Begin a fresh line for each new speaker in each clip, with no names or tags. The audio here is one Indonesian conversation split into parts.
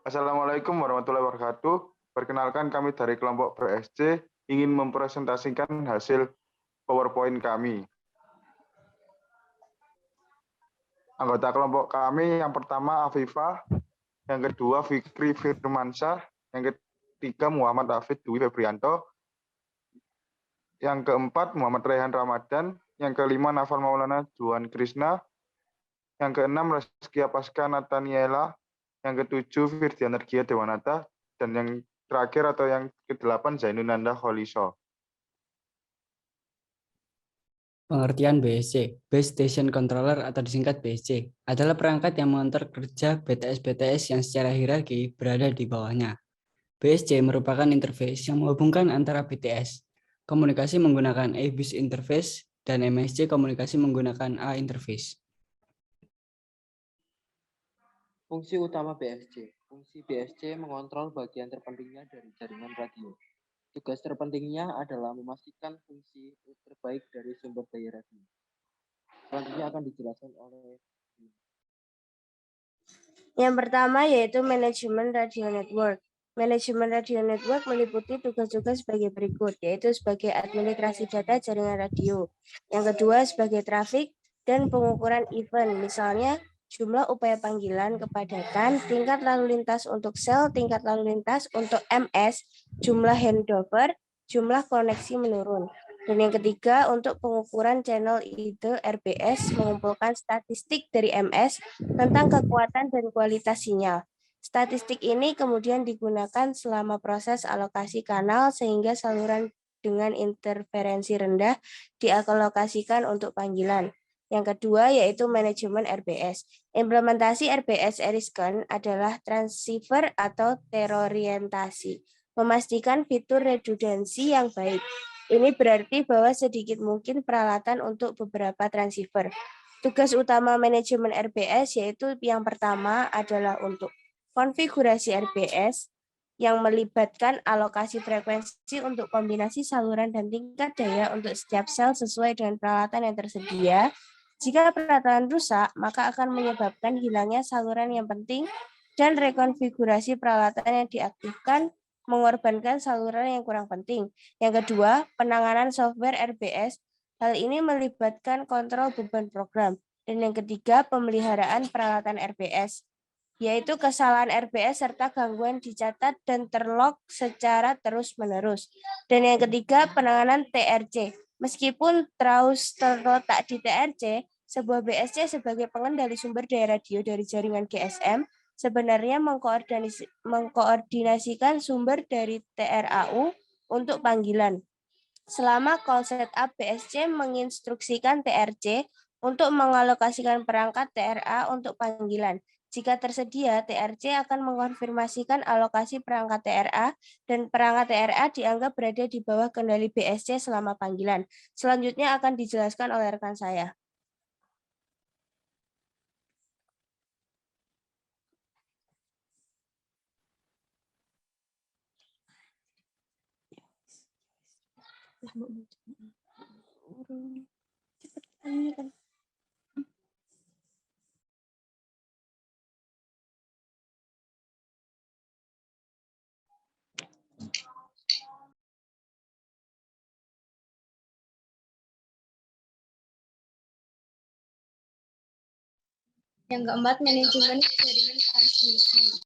Assalamualaikum warahmatullahi wabarakatuh. Perkenalkan kami dari kelompok BSC ingin mempresentasikan hasil PowerPoint kami. Anggota kelompok kami yang pertama Afifah, yang kedua Fikri Firmansyah, yang ketiga Muhammad Hafid Dwi Febrianto, yang keempat Muhammad Rehan Ramadan, yang kelima Nafal Maulana Juan Krishna, yang keenam Rezkia Pasca Nataniela, yang ketujuh Firdian Ergia Dewanata, dan yang terakhir atau yang kedelapan Zainunanda Kholiso.
Pengertian BSC, Base Station Controller atau disingkat BSC, adalah perangkat yang mengantar kerja BTS-BTS yang secara hierarki berada di bawahnya. BSC merupakan interface yang menghubungkan antara BTS. Komunikasi menggunakan A-Bus Interface dan MSC komunikasi menggunakan A-Interface.
Fungsi utama BSC. Fungsi BSC mengontrol bagian terpentingnya dari jaringan radio. Tugas terpentingnya adalah memastikan fungsi terbaik dari sumber daya radio. Selanjutnya akan dijelaskan oleh
yang pertama yaitu manajemen radio network. Manajemen radio network meliputi tugas-tugas sebagai berikut, yaitu sebagai administrasi data jaringan radio. Yang kedua sebagai trafik dan pengukuran event, misalnya jumlah upaya panggilan, kepadatan, tingkat lalu lintas untuk sel, tingkat lalu lintas untuk MS, jumlah handover, jumlah koneksi menurun. Dan yang ketiga, untuk pengukuran channel ide RBS, mengumpulkan statistik dari MS tentang kekuatan dan kualitas sinyal. Statistik ini kemudian digunakan selama proses alokasi kanal sehingga saluran dengan interferensi rendah dialokasikan untuk panggilan. Yang kedua yaitu manajemen RBS. Implementasi RBS Eriskon adalah transceiver atau terorientasi, memastikan fitur redundansi yang baik. Ini berarti bahwa sedikit mungkin peralatan untuk beberapa transceiver. Tugas utama manajemen RBS yaitu yang pertama adalah untuk konfigurasi RBS yang melibatkan alokasi frekuensi untuk kombinasi saluran dan tingkat daya untuk setiap sel sesuai dengan peralatan yang tersedia. Jika peralatan rusak, maka akan menyebabkan hilangnya saluran yang penting dan rekonfigurasi peralatan yang diaktifkan mengorbankan saluran yang kurang penting. Yang kedua, penanganan software RBS. Hal ini melibatkan kontrol beban program. Dan yang ketiga, pemeliharaan peralatan RBS, yaitu kesalahan RBS serta gangguan dicatat dan terlog secara terus-menerus. Dan yang ketiga, penanganan TRC. Meskipun terus terletak di TRC, sebuah BSC sebagai pengendali sumber daya radio dari jaringan GSM sebenarnya mengkoordinasikan sumber dari TRAU untuk panggilan. Selama call setup BSC menginstruksikan TRC untuk mengalokasikan perangkat TRA untuk panggilan. Jika tersedia, TRC akan mengonfirmasikan alokasi perangkat TRA dan perangkat TRA dianggap berada di bawah kendali BSC selama panggilan. Selanjutnya akan dijelaskan oleh rekan saya. Yang keempat, manajemen jaringan transmisi.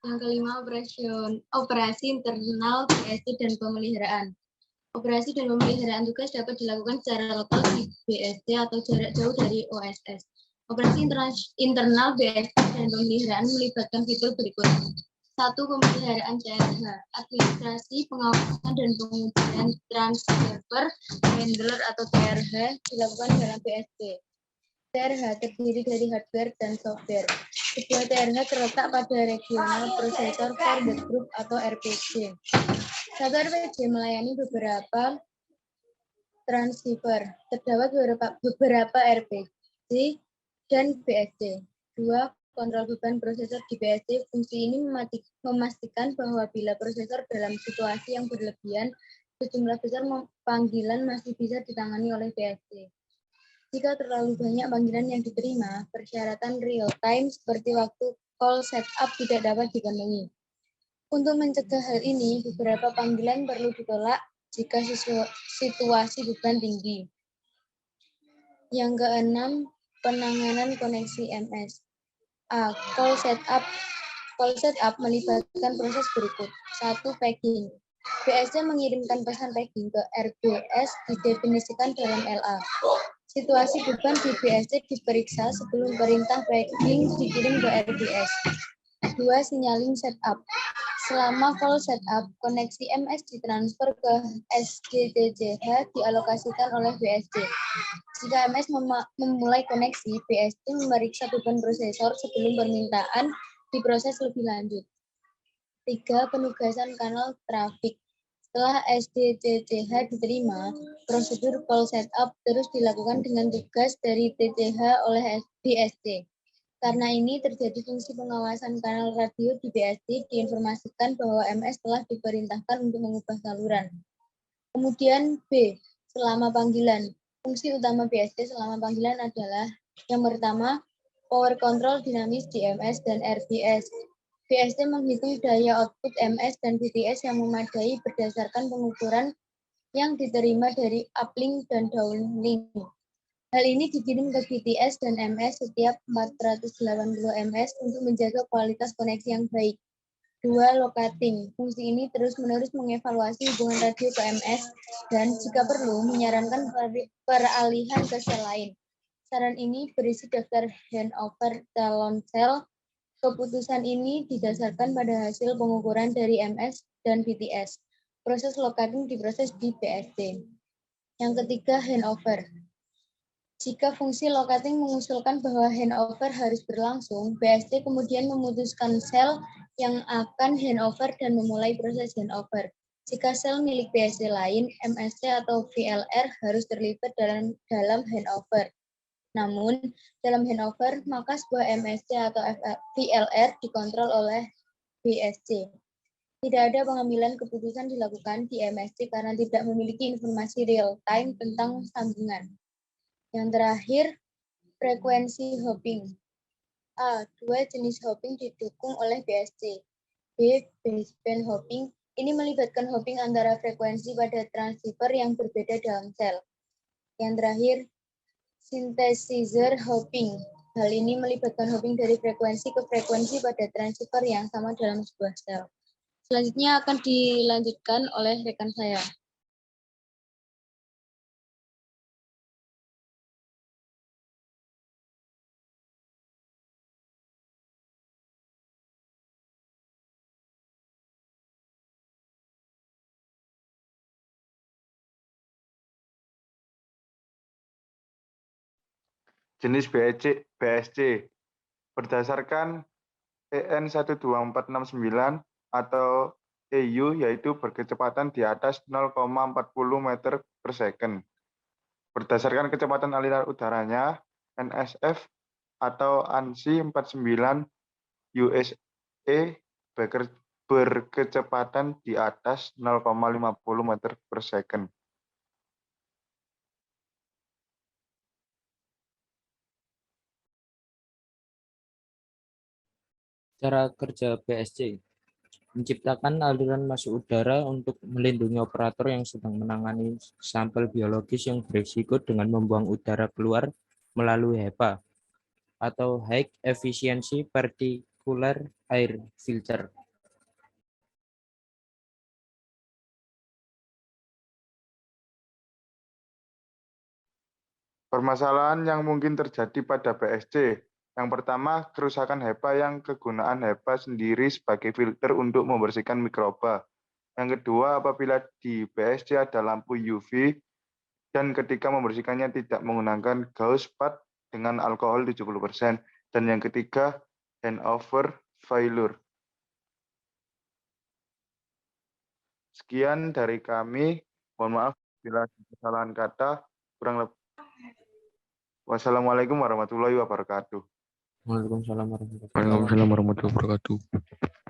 Yang kelima, operasi internal BSD dan pemeliharaan. Operasi dan pemeliharaan tugas dapat dilakukan secara lokal di BSD atau jarak jauh dari OSS. Operasi internal BSD dan pemeliharaan melibatkan fitur berikut. 1. Pemeliharaan CRH, administrasi, pengawasan, dan pengujian transceiver handler atau CRH dilakukan dalam BSD. CRH terdiri dari hardware dan software. Sebuah CRH terletak pada Regional Processor Forward Group atau RPG. Satu RPG melayani beberapa transceiver. Terdapat beberapa RPG dan BSD. 2. Kontrol beban prosesor di BSD. Fungsi ini memastikan bahwa bila prosesor dalam situasi yang berlebihan, sejumlah besar panggilan masih bisa ditangani oleh BSD. Jika terlalu banyak panggilan yang diterima, persyaratan real-time seperti waktu call setup tidak dapat dipenuhi. Untuk mencegah hal ini, beberapa panggilan perlu ditolak jika situasi beban tinggi. Yang keenam, penanganan koneksi MS. A. Call setup. Call setup melibatkan proses berikut. 1. Paging. BSD mengirimkan pesan paging ke RBS didefinisikan dalam LA. Situasi beban di BSD diperiksa sebelum perintah paging dikirim ke RBS. 2. Signaling setup. Selama call setup, koneksi MS ditransfer ke SDTCH dialokasikan oleh BSD. Jika MS memulai koneksi, BSD memeriksa beban prosesor sebelum permintaan diproses lebih lanjut. 3. Penugasan kanal trafik. Setelah SDTCH diterima, prosedur call setup terus dilakukan dengan tugas dari TCH oleh BSD. Karena ini terjadi fungsi pengawasan kanal radio di BSD diinformasikan bahwa MS telah diperintahkan untuk mengubah saluran. Kemudian B. Selama panggilan. Fungsi utama BSD selama panggilan adalah yang pertama, power control dinamis di MS dan RBS. BSD menghitung daya output MS dan VTS yang memadai berdasarkan pengukuran yang diterima dari uplink dan downlink. Hal ini dikirim ke VTS dan MS setiap 480 MS untuk menjaga kualitas koneksi yang baik. 2. Locating. Fungsi ini terus-menerus mengevaluasi hubungan radio ke MS dan jika perlu menyarankan peralihan ke sel lain. Saran ini berisi daftar handover calon sel. Keputusan ini didasarkan pada hasil pengukuran dari MS dan VTS. Proses locating diproses di BSD. Yang ketiga, handover. Jika fungsi locating mengusulkan bahwa handover harus berlangsung, BSD kemudian memutuskan sel yang akan handover dan memulai proses handover. Jika sel milik BSD lain, MSC atau VLR harus terlibat dalam handover. Namun, dalam handover, maka sebuah MSC atau VLR dikontrol oleh BSC. Tidak ada pengambilan keputusan dilakukan di MSC karena tidak memiliki informasi real-time tentang sambungan. Yang terakhir, frekuensi hopping. A. 2 jenis hopping didukung oleh BSC. B. Baseband hopping. Ini melibatkan hopping antara frekuensi pada transceiver yang berbeda dalam sel. Yang terakhir, synthesizer hopping. Hal ini melibatkan hopping dari frekuensi ke frekuensi pada transceiver yang sama dalam sebuah sel. Selanjutnya akan dilanjutkan oleh rekan saya.
Jenis BSC berdasarkan EN 12469 atau EU yaitu berkecepatan di atas 0,40 meter per second. Berdasarkan kecepatan aliran udaranya, NSF atau ANSI 49 USA berkecepatan di atas 0,50 meter per second.
Cara kerja BSC, menciptakan aliran masuk udara untuk melindungi operator yang sedang menangani sampel biologis yang berisiko dengan membuang udara keluar melalui HEPA atau High Efficiency sirkular air filter.
Permasalahan yang mungkin terjadi pada BSC. Yang pertama, kerusakan HEPA yang kegunaan HEPA sendiri sebagai filter untuk membersihkan mikroba. Yang kedua, apabila di BSC ada lampu UV dan ketika membersihkannya tidak menggunakan gauze pad dengan alkohol 70%. Dan yang ketiga, handover failure. Sekian dari kami. Mohon maaf bila ada kesalahan kata. Kurang lebih. Wassalamualaikum warahmatullahi wabarakatuh.
Waalaikumsalam warahmatullahi wabarakatuh.
Waalaikumsalam warahmatullahi wabarakatuh.